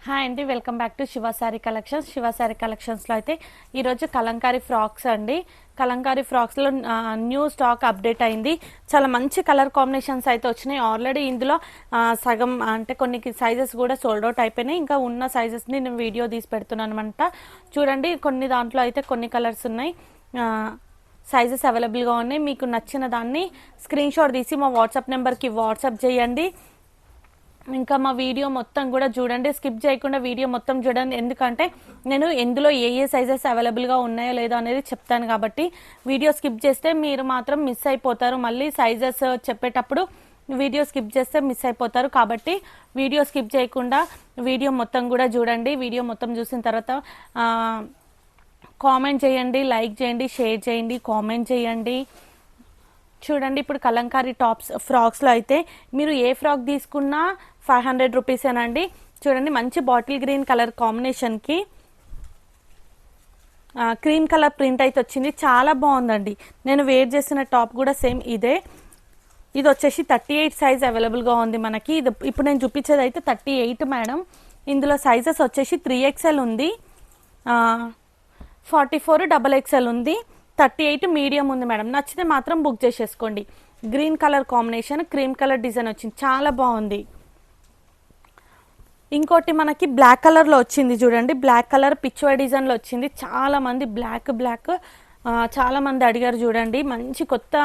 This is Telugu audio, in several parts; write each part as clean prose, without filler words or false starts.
హాయ్ అండి, welcome back to Shiva sari collections. Shiva sari కలెక్షన్స్లో అయితే ఈరోజు కలంకారీ ఫ్రాక్స్ అండి. కలంకారీ ఫ్రాక్స్లో న్యూ స్టాక్ అప్డేట్ అయింది. చాలా మంచి కలర్ కాంబినేషన్స్ అయితే వచ్చినాయి. ఆల్రెడీ ఇందులో సగం అంటే కొన్ని సైజెస్ కూడా సోల్డ్ అవుట్ అయిపోయినాయి. ఇంకా ఉన్న సైజెస్ని నేను వీడియో తీసి పెడుతున్నాను అనమాట. చూడండి, కొన్ని దాంట్లో అయితే కొన్ని కలర్స్ ఉన్నాయి, సైజెస్ అవైలబుల్గా ఉన్నాయి. మీకు నచ్చిన దాన్ని స్క్రీన్ షాట్ తీసి మా వాట్సాప్ నెంబర్కి వాట్సాప్ చేయండి. ఇంకా మా వీడియో మొత్తం కూడా చూడండి, స్కిప్ చేయకుండా వీడియో మొత్తం చూడండి. ఎందుకంటే నేను ఎందులో ఏ సైజెస్ అవైలబుల్గా ఉన్నాయో లేదో అనేది చెప్తాను కాబట్టి వీడియో స్కిప్ చేస్తే మీరు మాత్రం మిస్ అయిపోతారు. మళ్ళీ సైజెస్ చెప్పేటప్పుడు వీడియో స్కిప్ చేస్తే మిస్ అయిపోతారు. కాబట్టి వీడియో స్కిప్ చేయకుండా వీడియో మొత్తం కూడా చూడండి. వీడియో మొత్తం చూసిన తర్వాత కామెంట్ చేయండి, లైక్ చేయండి, షేర్ చేయండి, కామెంట్ చేయండి. చూడండి, ఇప్పుడు కలంకారీ టాప్స్ ఫ్రాక్స్లో అయితే మీరు ఏ ఫ్రాక్ తీసుకున్నా 500 రూపీసేనండి. చూడండి, మంచి బాటిల్ గ్రీన్ కలర్ కాంబినేషన్కి క్రీమ్ కలర్ ప్రింట్ అయితే వచ్చింది. చాలా బాగుందండి. నేను వేర్ చేసిన టాప్ కూడా సేమ్ ఇదే. ఇది వచ్చేసి 38 సైజ్ అవైలబుల్గా ఉంది మనకి. ఇది ఇప్పుడు నేను చూపించేది అయితే 38 మేడం. ఇందులో సైజెస్ వచ్చేసి 3XL ఉంది, 44 XXL ఉంది, 38 మీడియం ఉంది మేడం. నచ్చితే మాత్రం బుక్ చేసేసుకోండి. Green colour combination, cream colour design వచ్చింది, చాలా బాగుంది. ఇంకోటి మనకి బ్లాక్ కలర్లో వచ్చింది చూడండి. బ్లాక్ కలర్ పిచ్వై డిజైన్లో వచ్చింది. చాలా మంది బ్లాక్ చాలా మంది అడిగారు చూడండి. మంచి కొత్త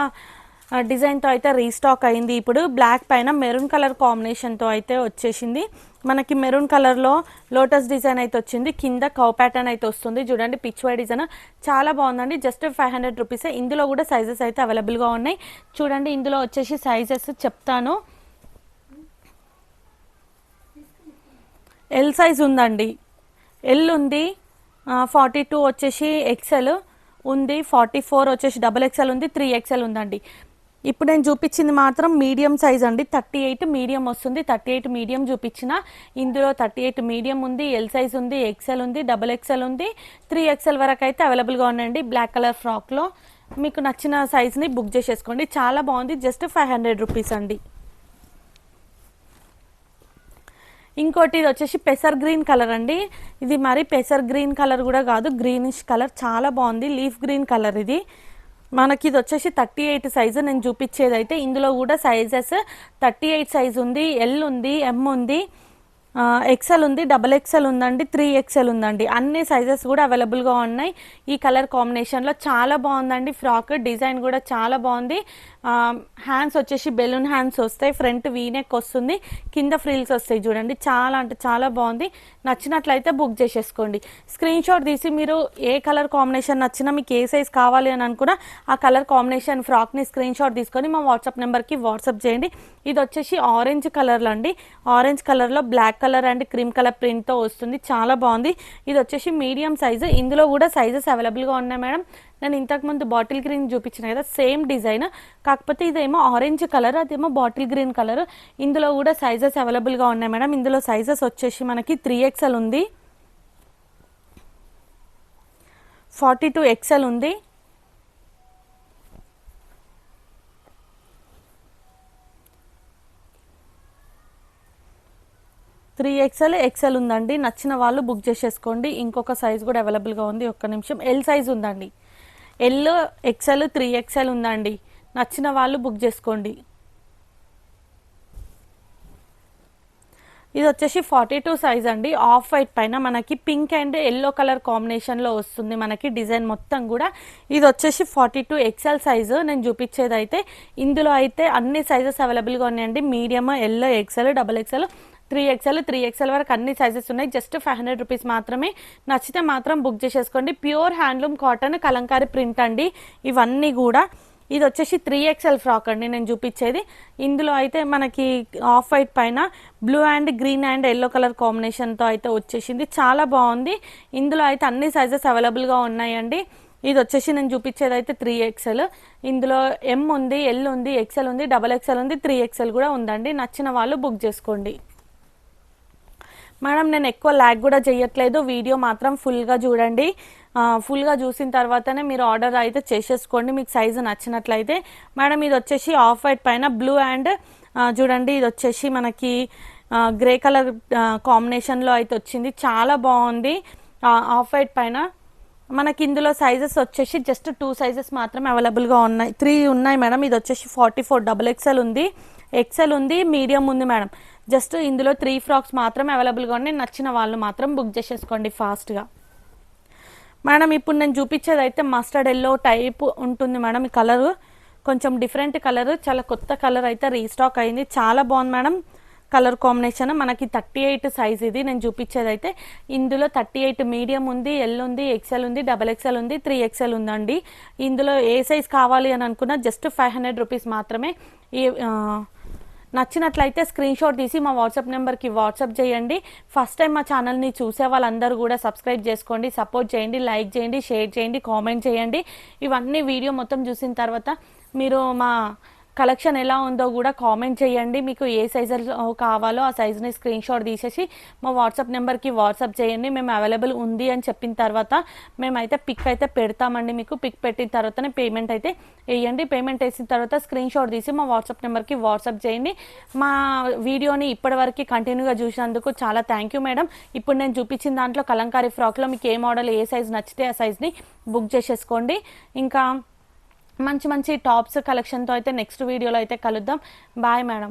డిజైన్తో అయితే రీస్టాక్ అయింది. ఇప్పుడు బ్లాక్ పైన మెరూన్ కలర్ కాంబినేషన్తో అయితే వచ్చేసింది. మనకి మెరూన్ కలర్లో లోటస్ డిజైన్ అయితే వచ్చింది. కింద కౌ ప్యాటర్న్ అయితే వస్తుంది చూడండి. పిచ్వై డిజైన్ చాలా బాగుందండి. జస్ట్ 500 రూపీసే. ఇందులో కూడా సైజెస్ అయితే అవైలబుల్గా ఉన్నాయి. చూడండి, ఇందులో వచ్చేసి సైజెస్ చెప్తాను. ఎల్ సైజ్ ఉందండి, ఎల్ ఉంది, 42 వచ్చేసి XL ఉంది, 44 వచ్చేసి XXL ఉంది, 3XL ఉందండి. ఇప్పుడు నేను చూపించింది మాత్రం మీడియం సైజ్ అండి. 38 మీడియం వస్తుంది. 38 మీడియం చూపించిన. ఇందులో 38 మీడియం ఉంది, ఎల్ సైజ్ ఉంది, XL ఉంది, XXL ఉంది, 3XL వరకు అయితే అవైలబుల్గా ఉన్నాయండి. బ్లాక్ కలర్ ఫ్రాక్లో మీకు నచ్చిన సైజ్ని బుక్ చేసేసుకోండి. చాలా బాగుంది. జస్ట్ 500 రూపీస్ అండి. ఇంకోటి ఇది వచ్చేసి పెసర్ గ్రీన్ కలర్ అండి. ఇది మరి పెసర్ గ్రీన్ కలర్ కూడా కాదు, గ్రీనిష్ కలర్, చాలా బాగుంది. లీఫ్ గ్రీన్ కలర్ ఇది. మనకి ఇది వచ్చేసి 38 సైజు నేను చూపించేది అయితే. ఇందులో కూడా సైజెస్ 38 సైజు ఉంది, ఎల్ ఉంది, ఎం ఉంది, XL ఉంది, XXL ఉందండి, 3XL ఉందండి. అన్ని సైజెస్ కూడా అవైలబుల్గా ఉన్నాయి. ఈ కలర్ కాంబినేషన్లో చాలా బాగుందండి. ఫ్రాక్ డిజైన్ కూడా చాలా బాగుంది. హ్యాండ్స్ వచ్చేసి బెలూన్ హ్యాండ్స్ వస్తాయి. ఫ్రంట్ వీనెక్ వస్తుంది, కింద ఫ్రిల్స్ వస్తాయి చూడండి. చాలా అంటే చాలా బాగుంది. నచ్చినట్లయితే బుక్ చేసేసుకోండి. స్క్రీన్ షాట్ తీసి మీరు ఏ కలర్ కాంబినేషన్ నచ్చినా, మీకు ఏ సైజ్ కావాలి అని అనుకున్నా ఆ కలర్ కాంబినేషన్ ఫ్రాక్ని స్క్రీన్ షాట్ తీసుకొని మా వాట్సాప్ నెంబర్కి వాట్సాప్ చేయండి. ఇది వచ్చేసి ఆరెంజ్ కలర్లో అండి. ఆరెంజ్ కలర్లో black colour and cream colour ప్రింట్తో వస్తుంది. చాలా బాగుంది. ఇది వచ్చేసి మీడియం సైజు. ఇందులో కూడా సైజెస్ అవైలబుల్గా ఉన్నాయి మేడం. నేను ఇంతకుముందు బాటిల్ గ్రీన్ చూపించిన కదా, సేమ్ డిజైన్, కాకపోతే ఇదేమో ఆరెంజ్ కలర్, అదేమో బాటిల్ గ్రీన్ కలర్. ఇందులో కూడా సైజెస్ అవైలబుల్గా ఉన్నాయి మేడం. ఇందులో సైజెస్ వచ్చేసి మనకి 3XL ఉంది, 42 XL ఉంది, 3XL XL ఉందండి. నచ్చిన వాళ్ళు బుక్ చేసేసుకోండి. ఇంకొక సైజ్ కూడా అవైలబుల్గా ఉంది, ఒక్క నిమిషం. ఎల్ సైజ్ ఉందండి. ఎల్, XL, 3XL ఉందండి. నచ్చిన వాళ్ళు బుక్ చేసుకోండి. ఇది వచ్చేసి 42 సైజ్ అండి. ఆఫ్ వైట్ పైన మనకి పింక్ అండ్ ఎల్లో కలర్ కాంబినేషన్లో వస్తుంది మనకి డిజైన్ మొత్తం కూడా. ఇది వచ్చేసి 42 XL సైజు నేను చూపించేది అయితే. ఇందులో అయితే అన్ని సైజెస్ అవైలబుల్గా ఉన్నాయండి. Medium, L, XL, XXL, 3XL వరకు అన్ని సైజెస్ ఉన్నాయి. జస్ట్ 500 రూపీస్ మాత్రమే. నచ్చితే మాత్రం బుక్ చేసేసుకోండి. Pure handloom cotton Kalamkari print అండి ఇవన్నీ కూడా. ఇది వచ్చేసి 3XL ఫ్రాక్ అండి నేను చూపించేది. ఇందులో అయితే మనకి ఆఫ్ వైట్ పైన blue and green and yellow colour కాంబినేషన్తో అయితే వచ్చేసింది. చాలా బాగుంది. ఇందులో అయితే అన్ని సైజెస్ అవైలబుల్గా ఉన్నాయండి. ఇది వచ్చేసి నేను చూపించేది అయితే 3XL. ఇందులో ఎం ఉంది, ఎల్ ఉంది, XL ఉంది, XXL ఉంది, 3XL కూడా ఉందండి. నచ్చిన వాళ్ళు బుక్ చేసుకోండి. మేడం, నేను ఎక్కువ ల్యాగ్ కూడా చేయట్లేదు. వీడియో మాత్రం ఫుల్గా చూడండి. ఫుల్గా చూసిన తర్వాతనే మీరు ఆర్డర్ అయితే చేసేసుకోండి మీకు సైజు నచ్చినట్లయితే. మేడం, ఇది వచ్చేసి ఆఫ్ వైట్ పైన బ్లూ అండ్ చూడండి, ఇది వచ్చేసి మనకి గ్రే కలర్ కాంబినేషన్లో అయితే వచ్చింది, చాలా బాగుంది. ఆఫ్ వైట్ పైన మనకి ఇందులో సైజెస్ వచ్చేసి జస్ట్ 2 సైజెస్ మాత్రమే అవైలబుల్గా ఉన్నాయి. 3 ఉన్నాయి మేడం. ఇది వచ్చేసి 44 XXL ఉంది, ఎక్సెల్ ఉంది, మీడియం ఉంది మేడం. జస్ట్ ఇందులో 3 ఫ్రాక్స్ మాత్రమే అవైలబుల్గా ఉన్నాయి. నచ్చిన వాళ్ళు మాత్రం బుక్ చేసేసుకోండి ఫాస్ట్గా. మేడం ఇప్పుడు నేను చూపించేది అయితే మస్టర్డ్ ఎల్లో టైప్ ఉంటుంది మేడం. ఈ కలర్ కొంచెం డిఫరెంట్ కలర్, చాలా కొత్త కలర్ అయితే రీస్టాక్ అయింది, చాలా బాగుంది మేడం కలర్ కాంబినేషన్. మనకి 38 సైజ్ ఇది నేను చూపించేది అయితే. ఇందులో 38 మీడియం ఉంది, ఎల్ ఉంది, ఎక్సెల్ ఉంది, XXL ఉంది, 3XL ఉందండి. ఇందులో ఏ సైజ్ కావాలి అని అనుకున్నా జస్ట్ 500 రూపీస్ మాత్రమే. ఈ నచ్చినట్లయితే స్క్రీన్ షాట్ తీసి మా వాట్సాప్ నెంబర్కి వాట్సాప్ చేయండి. ఫస్ట్ టైం మా ఛానల్ని చూసే వాళ్ళందరూ కూడా సబ్స్క్రైబ్ చేసుకోండి, సపోర్ట్ చేయండి, లైక్ చేయండి, షేర్ చేయండి, కామెంట్ చేయండి. ఇవన్నీ వీడియో మొత్తం చూసిన తర్వాత మీరు మా కలెక్షన్ ఎలా ఉందో కూడా కామెంట్ చేయండి. మీకు ఏ సైజులో కావాలో ఆ సైజుని స్క్రీన్ షాట్ తీసేసి మా వాట్సాప్ నెంబర్కి వాట్సాప్ చేయండి. మేము అవైలబుల్ ఉంది అని చెప్పిన తర్వాత మేమైతే పిక్ అయితే పెడతామండి. మీకు పిక్ పెట్టిన తర్వాతనే పేమెంట్ అయితే వేయండి. పేమెంట్ వేసిన తర్వాత స్క్రీన్ షాట్ తీసి మా వాట్సాప్ నెంబర్కి వాట్సాప్ చేయండి. మా వీడియోని ఇప్పటివరకు కంటిన్యూగా చూసినందుకు చాలా థ్యాంక్ యూ మేడం. ఇప్పుడు నేను చూపించిన దాంట్లో కలంకారీ ఫ్రాక్లో మీకు ఏ మోడల్ ఏ సైజ్ నచ్చితే ఆ సైజ్ని బుక్ చేసేసుకోండి. ఇంకా మంచి మంచి టాప్స్ కలెక్షన్తో అయితే నెక్స్ట్ వీడియోలో అయితే కలుద్దాం. Bye madam.